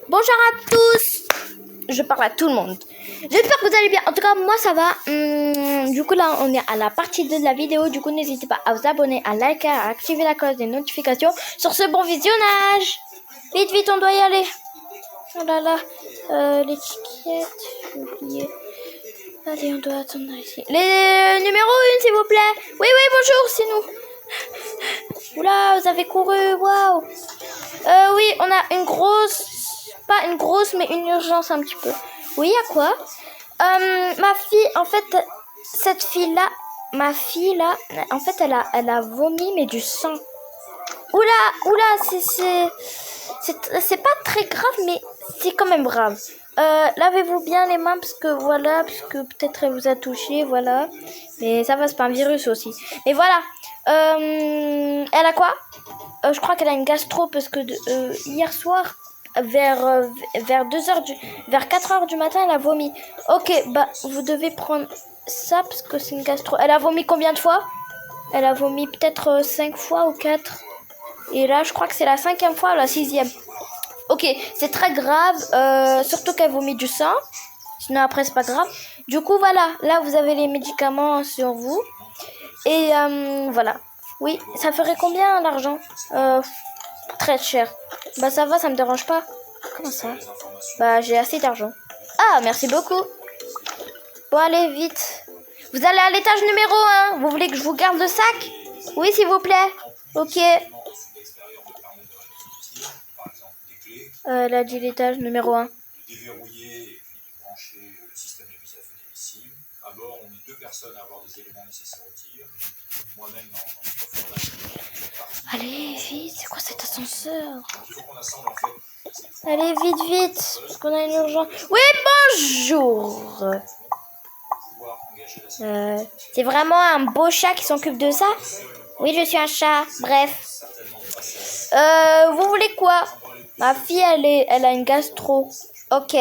Bonjour à tous. Je parle à tout le monde. J'espère que vous allez bien. En tout cas, moi ça va. Du coup, là, on est à la partie 2 de la vidéo. Du coup, n'hésitez pas à vous abonner, à liker, à activer la cloche des notifications. Sur ce bon visionnage. Vite, vite, on doit y aller. Oh là là. L'étiquette, j'ai oublié. Allez, on doit attendre ici. Les numéros 1, s'il vous plaît. Oui, oui, bonjour, c'est nous. Oula, vous avez couru. Waouh. Oui, on a une grosse... Pas une grosse, mais une urgence un petit peu. Oui, à quoi? Ma fille, en fait, cette fille-là, ma fille, là, en fait, elle a vomi, mais du sang. Oula, c'est pas très grave, mais c'est quand même grave. Lavez-vous bien les mains, parce que voilà, parce que peut-être elle vous a touché, voilà. Mais ça va, c'est pas un virus aussi. Mais voilà. Elle a quoi? Je crois qu'elle a une gastro, parce que hier soir... vers 4 heures du matin, elle a vomi. Ok, bah, vous devez prendre ça parce que c'est une gastro. Elle a vomi combien de fois? Elle a vomi peut-être 5 fois ou 4. Et là, je crois que c'est la 5e fois ou la 6e. Ok, c'est très grave, surtout qu'elle vomit du sang. Sinon, après, c'est pas grave. Du coup, voilà, là, vous avez les médicaments sur vous. Et voilà. Oui, ça ferait combien l'argent? Très cher. Bah ça va, ça me dérange pas. Comment ça? Bah j'ai assez d'argent. Ah, merci beaucoup. Bon, allez, vite. Vous allez à l'étage numéro 1. Vous voulez que je vous garde le sac? Oui, s'il vous plaît. Ok. Elle a dit l'étage numéro 1. Déverrouiller et puis de brancher le système de mise à feu des missiles. À bord, on est 2 personnes à avoir des éléments nécessaires au tir. Moi-même dans le coffre. Allez, vite, c'est quoi cet ascenseur? Il faut qu'on assemble en fait. Allez, vite, parce qu'on a une urgence. Oui, bonjour. C'est vraiment un beau chat qui s'occupe de ça? Oui, je suis un chat, bref. Vous voulez quoi? Ma fille, elle a une gastro. Ok.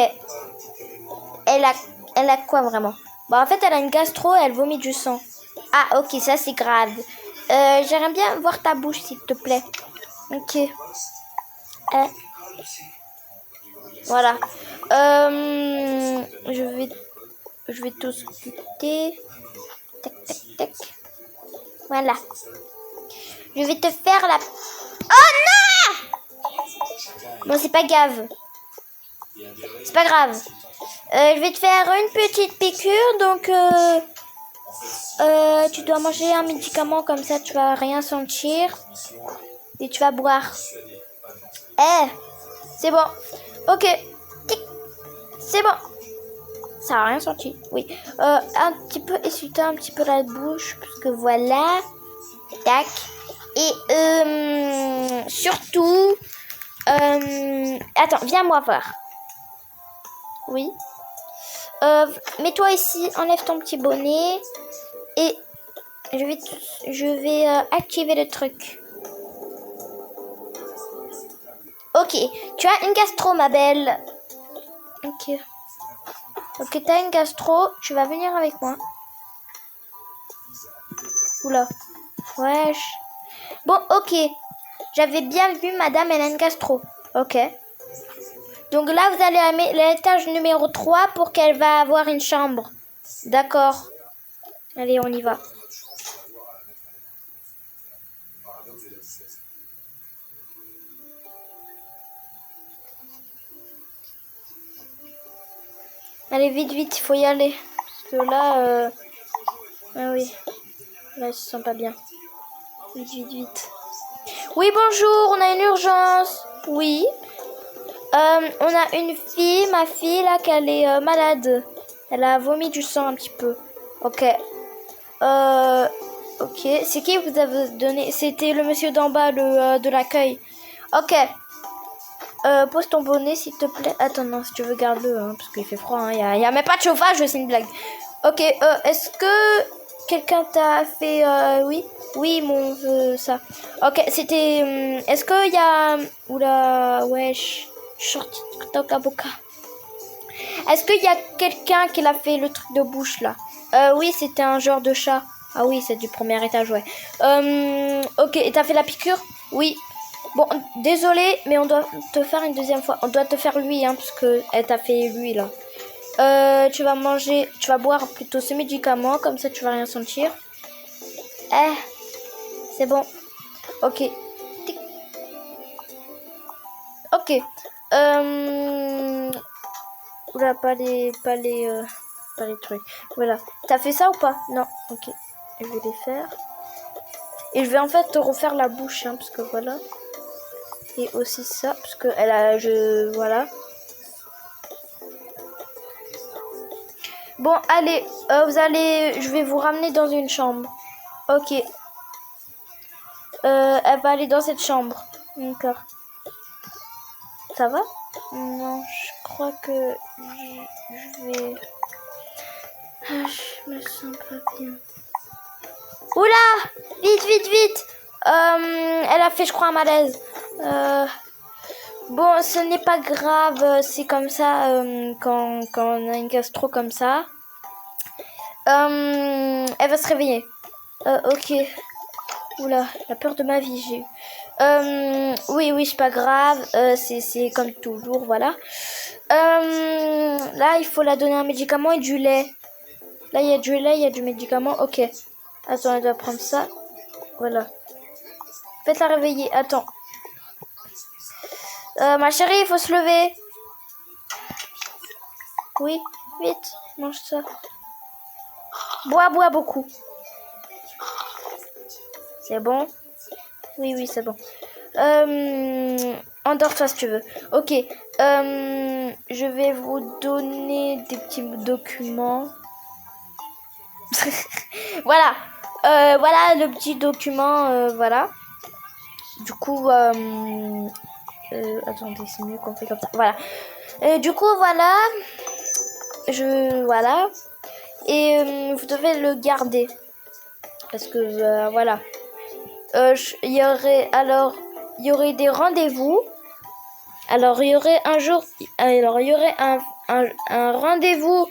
Elle a quoi vraiment? Bah, en fait, elle a une gastro et elle vomit du sang. Ah, ok, ça c'est grave. J'aimerais bien voir ta bouche, s'il te plaît. Ok. Voilà. Je vais tout sculpter. Tac, tac, tac. Voilà. Je vais te faire la... Oh non! Bon, c'est pas grave. C'est pas grave. Je vais te faire une petite piqûre, donc... tu dois manger un médicament, comme ça tu vas rien sentir. Et tu vas boire. C'est bon. Ok. C'est bon. Ça n'a rien senti. Oui. Un petit peu, essuie-toi un petit peu la bouche. Parce que voilà. Tac. Et surtout... attends, viens-moi voir. Oui. Mets-toi ici. Enlève ton petit bonnet. Et je vais activer le truc. Ok. Tu as une gastro, ma belle. Ok. Ok, t'as une gastro, tu vas venir avec moi. Oula. Wesh. Bon, ok. J'avais bien vu, madame, elle a une gastro. Ok. Donc là, vous allez à l'étage numéro 3 pour qu'elle va avoir une chambre. D'accord. Allez, on y va. Allez, vite, il faut y aller. Parce que là, ah oui. Là, ils se sentent pas bien. Vite. Oui, bonjour, on a une urgence. Oui. On a une fille, ma fille, là, qu'elle est malade. Elle a vomi du sang un petit peu. Ok. Ok. C'est qui vous avez donné? C'était le monsieur d'en bas, de l'accueil. Ok. Pose ton bonnet, s'il te plaît. Attends, non, si tu veux, garde-le, hein, parce qu'il fait froid. Hein. Y a même pas de chauffage, c'est une blague. Ok, est-ce que quelqu'un t'a fait... Oui, mon... ça. Ok, c'était... est-ce qu'il y a... Oula, wesh. Shorty, toka boka. Est-ce qu'il y a quelqu'un qui l'a fait le truc de bouche, là? Oui, c'était un genre de chat. Ah oui, c'est du premier étage, ouais. Ok, et t'as fait la piqûre? Oui. Bon, désolé, mais on doit te faire une deuxième fois. On doit te faire lui, hein, parce que elle t'a fait lui, là. Tu vas manger, tu vas boire plutôt ce médicament, comme ça tu vas rien sentir. C'est bon. Ok. Tic. Ok. Oula, pas les trucs. Voilà. T'as fait ça ou pas? Non. Ok. Je vais les faire. Et je vais en fait te refaire la bouche, hein, parce que voilà. Et aussi ça, parce que elle a, voilà. Bon, allez, je vais vous ramener dans une chambre. Ok. Elle va aller dans cette chambre. D'accord. Ça va? Non, je crois que je vais... je me sens pas bien. Oula! Vite! Elle a fait, je crois, un malaise. Bon, ce n'est pas grave, c'est comme ça quand on a une gastro comme ça. Elle va se réveiller. Ok. Oula, la peur de ma vie, j'ai eu. Oui, c'est pas grave. C'est comme toujours, voilà. Là, il faut la donner un médicament et du lait. Là, il y a du lait, il y a du médicament. Ok. Attends, elle doit prendre ça. Voilà. Faites-la réveiller. Attends. Ma chérie, il faut se lever. Oui, vite, mange ça. Bois beaucoup. C'est bon? Oui, c'est bon. Endors-toi si tu veux. Ok. Je vais vous donner des petits documents. Voilà. Voilà le petit document. Voilà. Du coup, attendez, c'est mieux qu'on fait comme ça. Voilà. Du coup, voilà. Voilà. Et vous devez le garder. Parce que, voilà. Il y aurait des rendez-vous. Alors, il y aurait un rendez-vous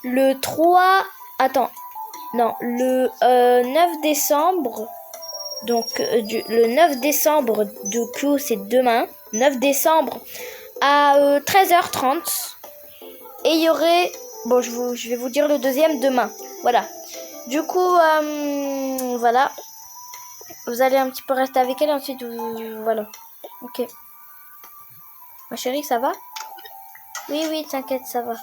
le 3... Attends. Non, le 9 décembre. Donc, le 9 décembre, du coup, c'est demain. 9 décembre à 13h30. Et il y aurait... Bon, je vais vous dire le deuxième demain. Voilà. Du coup, voilà. Vous allez un petit peu rester avec elle. Ensuite, voilà. Ok. Ma chérie, ça va? Oui, t'inquiète, ça va.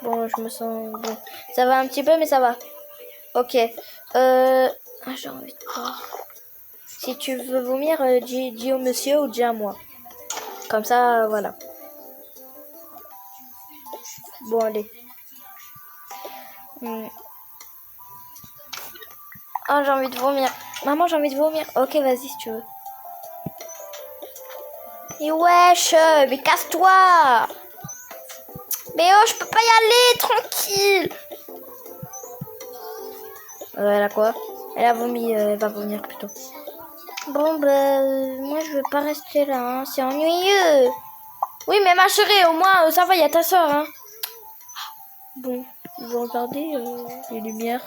Bon, je me sens... Bon, ça va un petit peu, mais ça va. Ok. J'ai envie de boire. Si tu veux vomir, dis au monsieur ou dis à moi. Comme ça, voilà. Bon, allez. Oh, j'ai envie de vomir. Maman, j'ai envie de vomir. Ok, vas-y, si tu veux. Et wesh, mais casse-toi. Mais oh, je peux pas y aller, tranquille. Elle a quoi? Elle a vomi, elle va vomir plutôt. Bon, moi je veux pas rester là, hein. C'est ennuyeux. Oui, mais ma chérie, au moins, ça va, il y a ta soeur, hein. Bon, je vais regarder les lumières.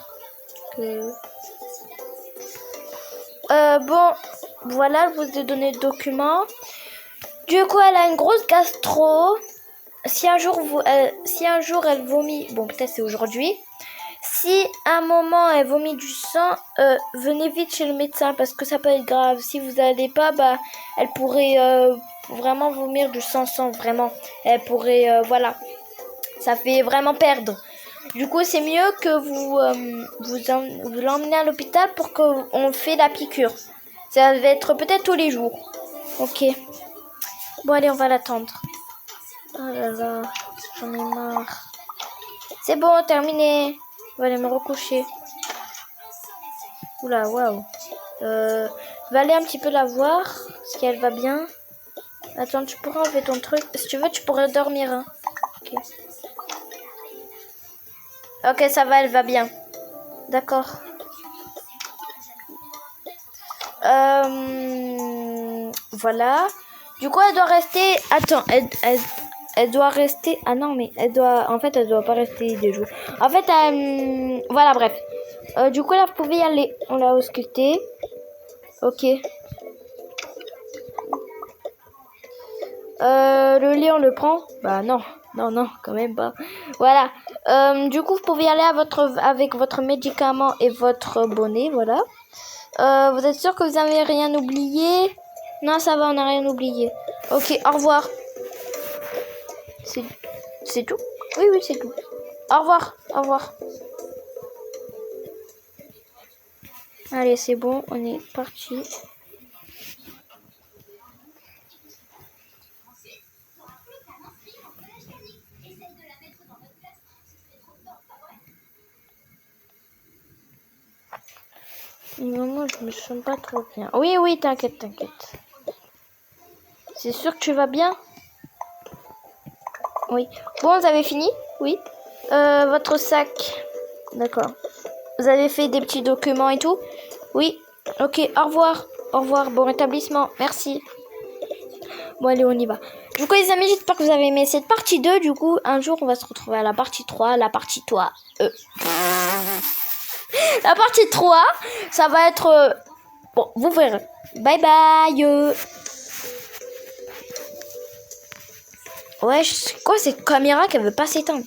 Bon, voilà, je vous ai donné le document. Du coup, elle a une grosse gastro. Si un jour elle vomit, bon, peut-être c'est aujourd'hui. Si à un moment elle vomit du sang, venez vite chez le médecin parce que ça peut être grave. Si vous n'allez pas, elle pourrait vraiment vomir du sang, vraiment. Elle pourrait, voilà. Ça fait vraiment perdre. Du coup, c'est mieux que vous l'emmenez à l'hôpital pour qu'on fait la piqûre. Ça va être peut-être tous les jours. Ok. Bon, allez, on va l'attendre. Oh là là, j'en ai marre. C'est bon, terminé. Je vais aller me recoucher. Oula, waouh. Je vais aller un petit peu la voir, si elle va bien. Attends, tu pourras enlever ton truc. Si tu veux, tu pourrais dormir. Hein. Ok. Ok, ça va, elle va bien. D'accord. Voilà. Du coup, elle doit rester... Attends, elle doit rester... Ah non, mais elle doit... En fait, elle doit pas rester 2 jours. En fait, voilà, bref. Du coup, là, vous pouvez y aller. On l'a ausculté. Ok. Le lait, on le prend? Bah non, non, non, quand même pas. Voilà. Du coup, vous pouvez y aller avec votre médicament et votre bonnet, voilà. Vous êtes sûr que vous n'avez rien oublié? Non, ça va, on n'a rien oublié. Ok, au revoir. C'est tout? Oui, oui, c'est tout. Au revoir, au revoir. Allez, c'est bon, on est parti. Maman, je me sens pas trop bien. Oui, oui, t'inquiète, t'inquiète. C'est sûr que tu vas bien? Oui. Bon, vous avez fini? Oui. Votre sac. D'accord. Vous avez fait des petits documents et tout? Oui. Ok, au revoir. Au revoir, bon rétablissement. Merci. Bon, allez, on y va. Du coup, les amis, j'espère que vous avez aimé cette partie 2. Du coup, un jour, on va se retrouver à la partie 3. La partie 3. La partie 3, ça va être... Bon, vous verrez. Bye bye. Ouais, c'est quoi cette caméra qui veut pas s'éteindre?